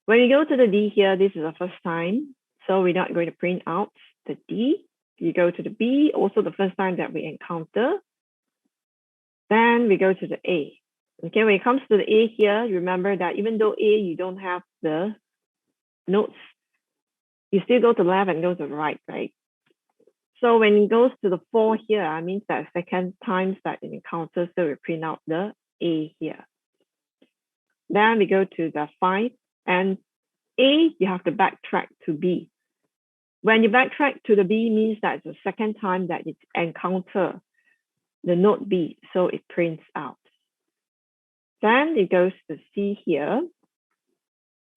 When you go to the D here, this is the first time. So we're not going to print out the D. You go to the B, also the first time that we encounter. Then we go to the A. Okay, when it comes to the A here, remember that even though A, you don't have the notes, you still go to the left and go to the right, right? So when it goes to the 4 here, I mean that second times that it encounters, so we print out the A here. Then we go to the 5, and A, you have to backtrack to B. When you backtrack to the B, means that it's the second time that it encounters the node B, so it prints out. Then it goes to C here.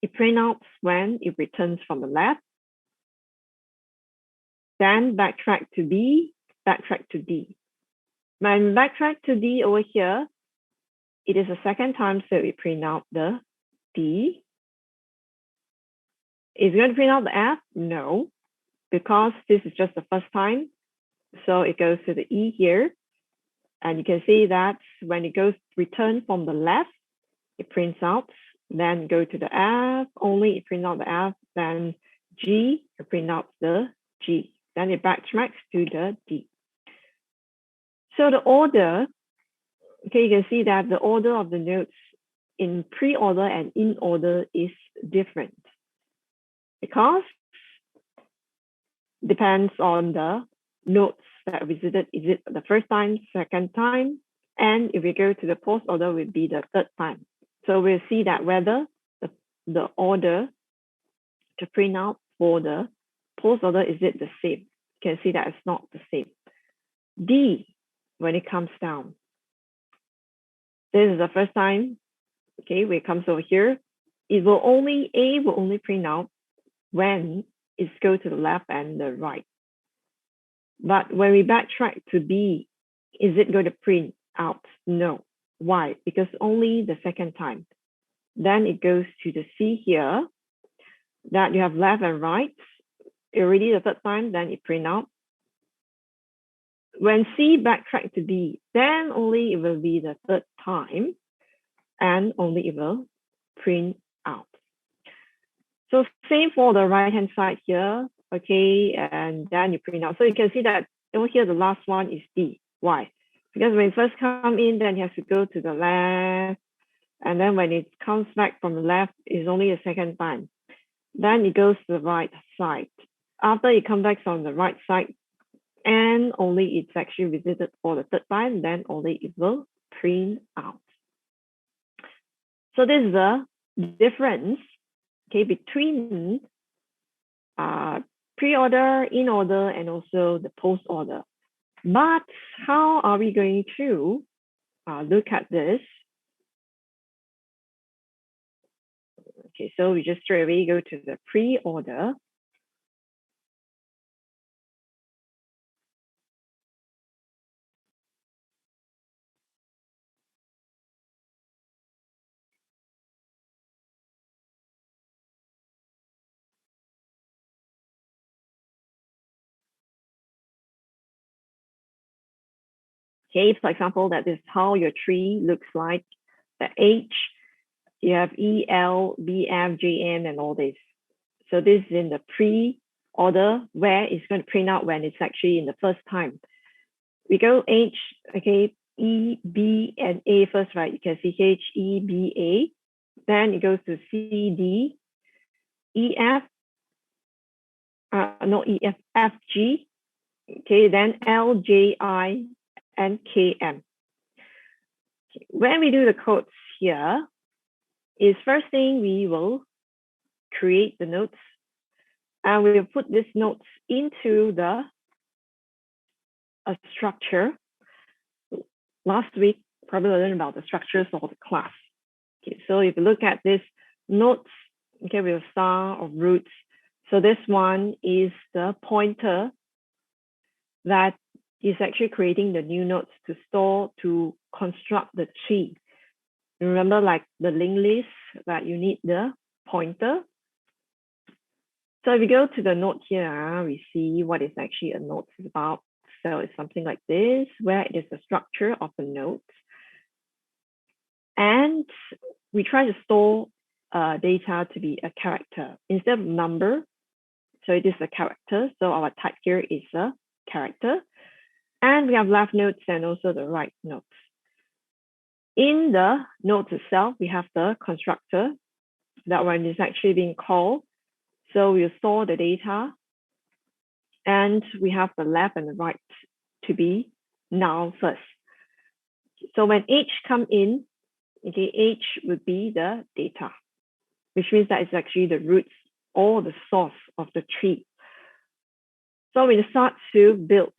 It prints out when it returns from the left. Then backtrack to B, backtrack to D. When backtrack to D over here, it is the second time, so we print out the D. Is it going to print out the F? No, because this is just the first time. So it goes to the E here. And you can see that when it goes return from the left, it prints out. Then go to the F, only it prints out the F. Then G, it prints out the G. Then it backtracks to the D. So the order, okay, you can see that the order of the notes in pre-order and in order is different, because depends on the notes that visited. Is it the first time, second time? And if we go to the post order, will be the third time. So we'll see that whether the order to print out for the post order, is it the same? You can see that it's not the same. D, when it comes down, this is the first time, okay, when it comes over here, it will only, A will only print out when it's go to the left and the right. But when we backtrack to B, is it going to print out? No. Why? Because only the second time. Then it goes to the C here, that you have left and right. Already the third time, then it print out. When C backtrack to D, then only it will be the third time, and only it will print out. So same for the right-hand side here, okay, and then you print out. So you can see that over here, the last one is D. Why? Because when it first come in, then you have to go to the left, and then when it comes back from the left, it's only a second time. Then it goes to the right side. After it comes back from the right side, and only it's actually visited for the third time, then only it will print out. So this is the difference, okay, between pre-order, in order, and also the post order. But how are we going to look at this? Okay, so we just straight away go to the pre-order. Okay, for example, that is how your tree looks like. The H, you have E, L, B, F, J, N, and all this. So this is in the pre-order where it's going to print out when it's actually in the first time. We go H, okay, E, B, and A first, right? You can see H, E, B, A. Then it goes to C, D, E, F, no, E, F, F, G. Okay, then L, J, I, and K, M. When we do the codes here, is first thing we will create the notes, and we will put these notes into the structure. Last week, probably learned about the structures of the class. Okay, so if you look at this notes, okay, with a star of roots. So this one is the pointer that is actually creating the new nodes to store, to construct the tree. Remember, like the linked list, that you need the pointer. So if we go to the node here, we see what is actually a node is about. So it's something like this, where it is the structure of the nodes. And we try to store data to be a character instead of number. So it is a character. So our type here is a character. And we have left nodes and also the right nodes. In the nodes itself, we have the constructor. That one is actually being called. So we'll store the data. And we have the left and the right to be noun first. So when H come in, okay, H would be the data, which means that it's actually the roots or the source of the tree. So when you start to build,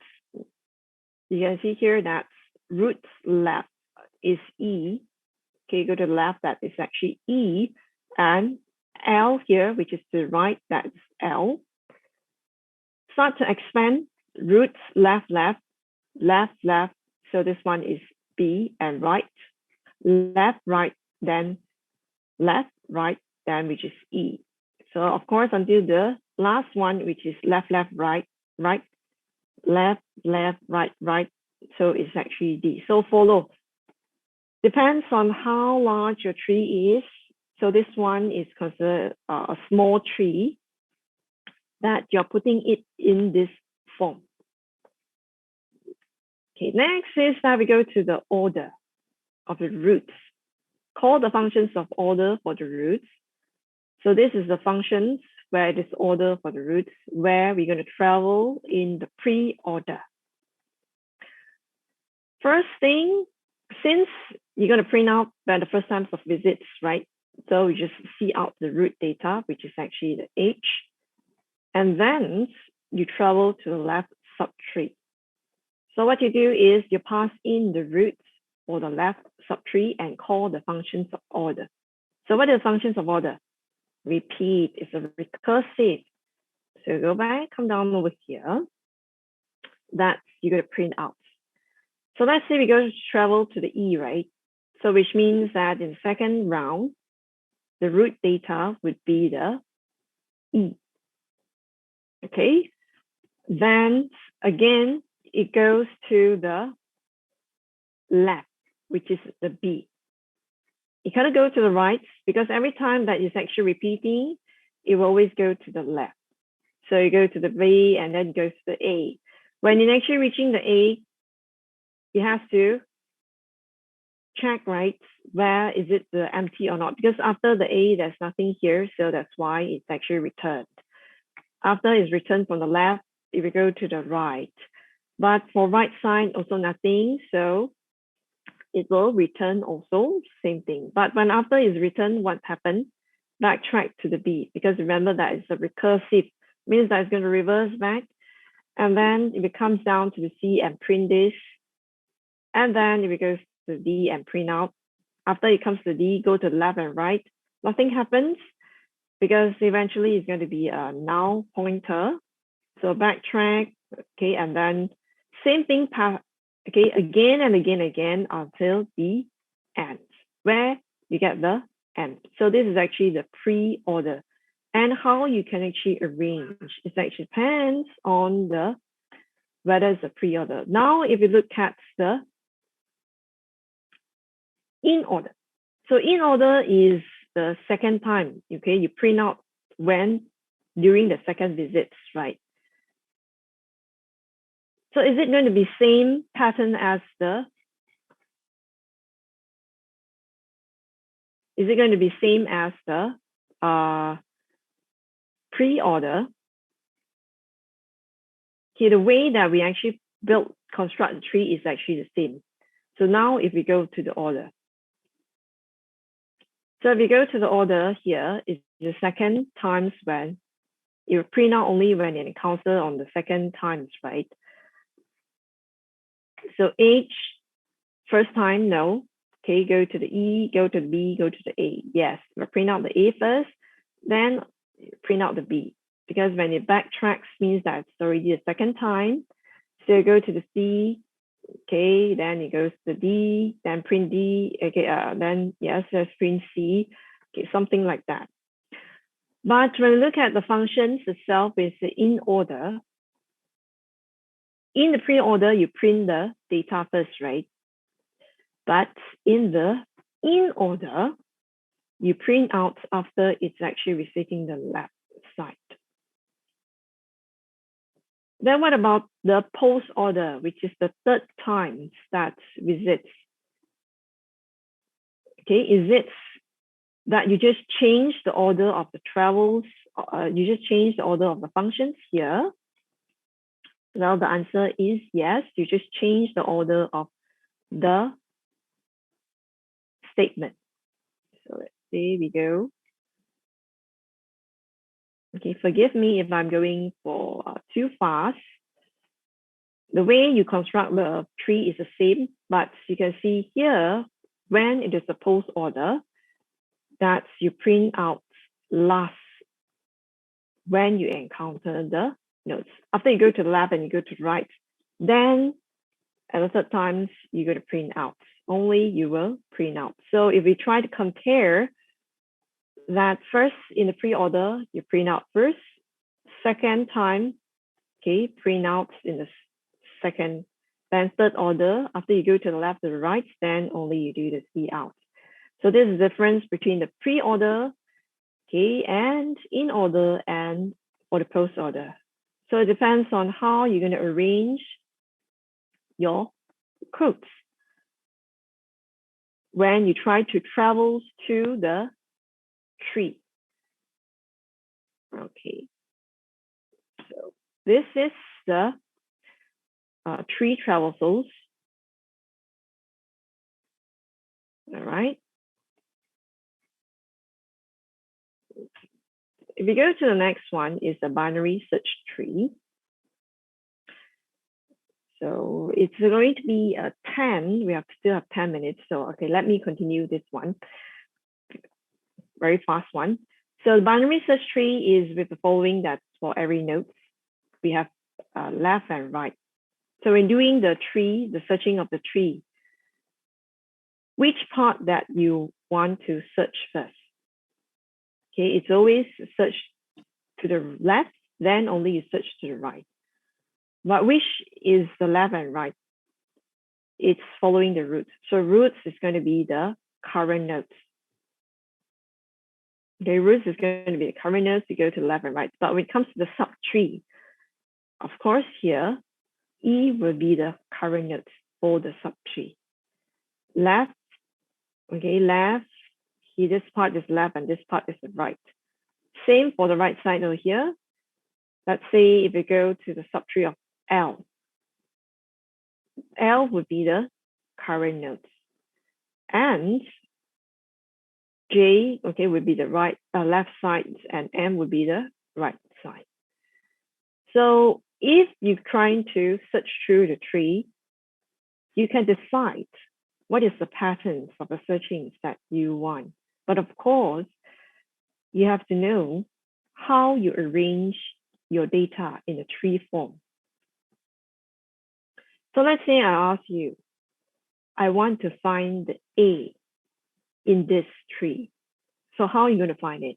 you can see here that roots left is E. Okay, go to the left, that is actually E, and L here, which is to the right, that's L. Start to expand, roots left, left, left, left. So this one is B, and right, left, right, then left, right, then which is E. So of course, until the last one, which is left, left, right, right, left, left, right, right. So it's actually D. So follow. Depends on how large your tree is. So this one is considered a small tree that you're putting it in this form. Okay, next is that we go to the order of the roots. Call the functions of order for the roots. So this is the functions where it is order for the roots, where we're going to travel in the pre-order. First thing, since you're going to print out by the first times of visits, right? So we just see out the root data, which is actually the H. And then you travel to the left subtree. So what you do is you pass in the roots for the left subtree and call the functions of order. So what are the functions of order? Repeat is a recursive. So go back, come down over here. That's you're going to print out. So let's say we go to travel to the E, right? So which means that in the second round, the root data would be the E. Okay. Then again, it goes to the left, which is the B. You kind of go to the right because every time that is actually repeating, it will always go to the left. So you go to the B and then goes to the A. When you're actually reaching the A, you have to check, right, where is it the empty or not? Because after the A, there's nothing here. So that's why it's actually returned. After it's returned from the left, it will go to the right. But for right side, also nothing. So it will return also same thing. But when after it's returned, what happened? Backtrack to the B, because remember that it's a recursive, means that it's going to reverse back. And then if it comes down to the C and print this, and then if it goes to D and print out, after it comes to D, go to the left and right, nothing happens because eventually it's going to be a null pointer. So backtrack, okay, and then same thing, okay, again and again until the end, where you get the end. So this is actually the pre-order. And how you can actually arrange, it actually depends on the whether it's a pre-order. Now, if you look at the in order. So in order is the second time, okay? You print out when during the second visits, right? So is it going to be same pattern as the, is it going to be same as the pre-order? Okay, the way that we actually construct the tree is actually the same. So now if we go to the order. So if we go to the order here, it's the second times when you print out only when you encounter on the second times, right? So H, first time, no. Okay, go to the E, go to the B, go to the A. Yes, we print out the A first, then print out the B. Because when it backtracks means that it's already the second time. So you go to the C, okay, then it goes to D, then print D, okay, then yes, there's print C, okay, something like that. But when we look at the functions itself, is in order. In the pre-order, you print the data first, right? But in the in order, you print out after it's actually receiving the left side. Then what about the post order, which is the third time that visits? Okay, is it that you just change the order of the travels? You just change the order of the functions here? Well, the answer is yes. You just change the order of the statement. So let's see, we go. Okay, forgive me if I'm going for too fast. The way you construct the tree is the same, but you can see here, when it is a post order, that you print out last when you encounter the notes. After you go to the left and you go to the right, then at the third times, you go to print out. Only you will print out. So if we try to compare that first in the pre-order, you print out first, second time, okay, print out in the second, then third order, after you go to the left to the right, then only you do the C out. So this is the difference between the pre-order, okay, and in order and or the post order. So it depends on how you're going to arrange your quotes when you try to travel to the tree. Okay, so this is the tree traversals. All right. If we go to the next one, is the binary search tree. So it's going to be a 10. We have still have 10 minutes. So okay, let me continue this one. Very fast one. So the binary search tree is with the following, that for every node, we have left and right. So in doing the tree, the searching of the tree, which part that you want to search first? Okay, it's always search to the left, then only you search to the right. But which is the left and right? It's following the root. So roots is going to be the current nodes. Okay, roots is going to be the current nodes. You go to the left and right. But when it comes to the subtree, of course here, E will be the current nodes for the subtree. Left, okay, left, here this part is left and this part is the right. Same for the right side over here. Let's say if you go to the subtree of L, L would be the current nodes. And J, okay, would be the right, left side, and M would be the right side. So if you're trying to search through the tree, you can decide what is the patterns of the searching that you want. But of course, you have to know how you arrange your data in a tree form. So let's say I ask you, I want to find the A in this tree. So how are you going to find it?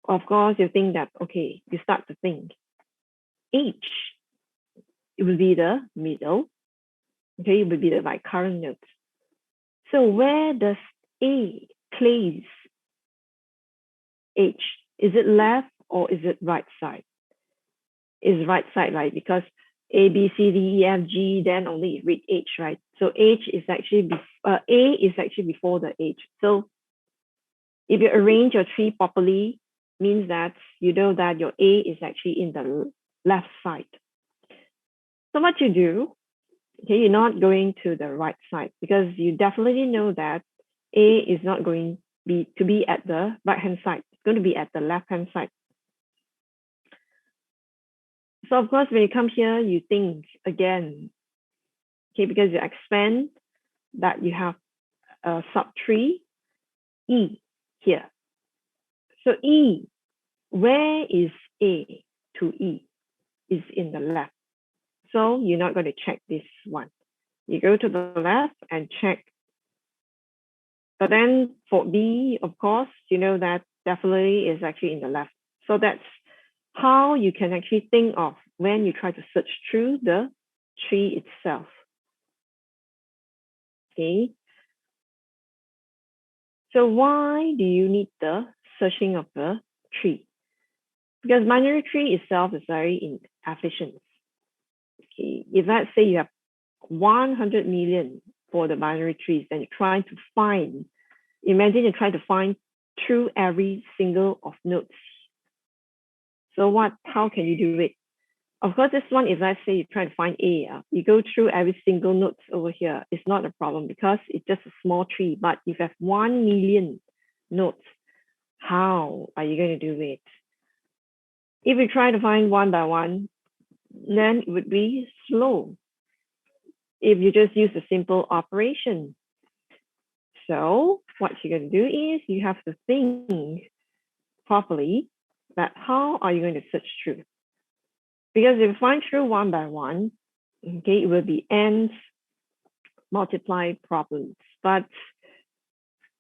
Of course, you think that, okay, you start to think. H, it will be the middle. Okay, it will be the right current nodes. So where does A place H? Is it left or is it right side? Is right side, right? Because A, B, C, D, E, F, G, then only read H, right? So H is actually, A is actually before the H. So if you arrange your tree properly, means that you know that your A is actually in the left side. So what you do, okay, you're not going to the right side because you definitely know that A is not going to be at the right hand side. It's going to be at the left hand side. So of course, when you come here, you think again, okay, because you expand that you have a subtree E here. So E, where is A to E? Is in the left. So you're not going to check this one. You go to the left and check. But then for B, of course, you know that definitely is actually in the left. So that's how you can actually think of when you try to search through the tree itself. Okay. So why do you need the searching of the tree? Because binary tree itself is very inefficient. Okay. If let's say you have 100 million for the binary trees, then you're trying to find, imagine you're trying to find through every single of nodes. So how can you do it? Of course, this one is, let's say you try to find A, you go through every single nodes over here. It's not a problem because it's just a small tree. But if you have 1 million nodes, how are you going to do it? If you try to find one by one, then it would be slow if you just use a simple operation. So what you're going to do is you have to think properly that how are you going to search through? Because if you find through one by one, okay, it will be n multiply problems. But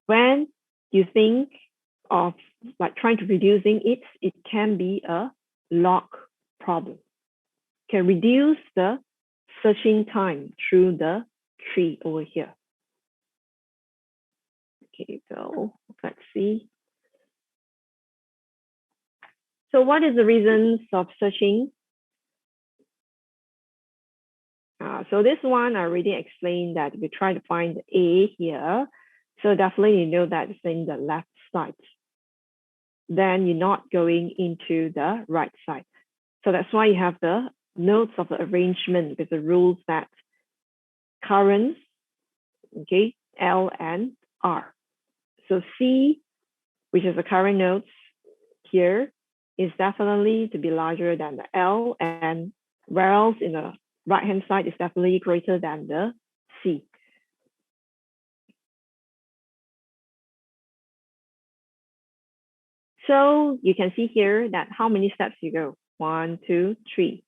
when you think of like trying to reducing it, it can be a log problem. Can reduce the searching time through the tree over here. Okay, so let's see. So what is the reasons of searching? So this one I already explained that we try to find A here. So definitely you know that it's in the left side. Then you're not going into the right side. So that's why you have the notes of the arrangement with the rules that currents, okay, L and R. So C, which is the current nodes here, is definitely to be larger than the L, and whereas in the right hand side is definitely greater than the C. So you can see here that how many steps you go. 1, 2, 3.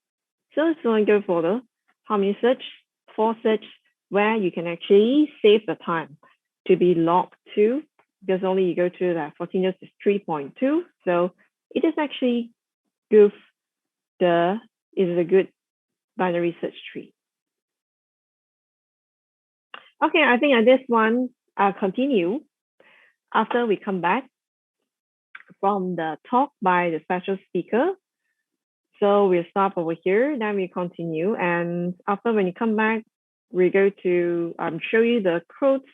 So it's going to go for the how many search? 4 search, where you can actually save the time to be log 2, because only you go to that 14 years is 3.2. So it is actually good. It is a good binary search tree. Okay, I think at this one, I'll continue after we come back from the talk by the special speaker. So we'll stop over here, then we continue. And after when you come back, we go to show you the codes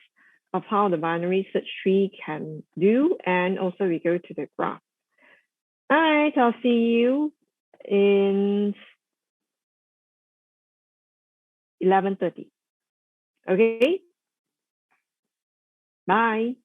of how the binary search tree can do. And also we go to the graph. All right, I'll see you in 11:30. Okay, bye.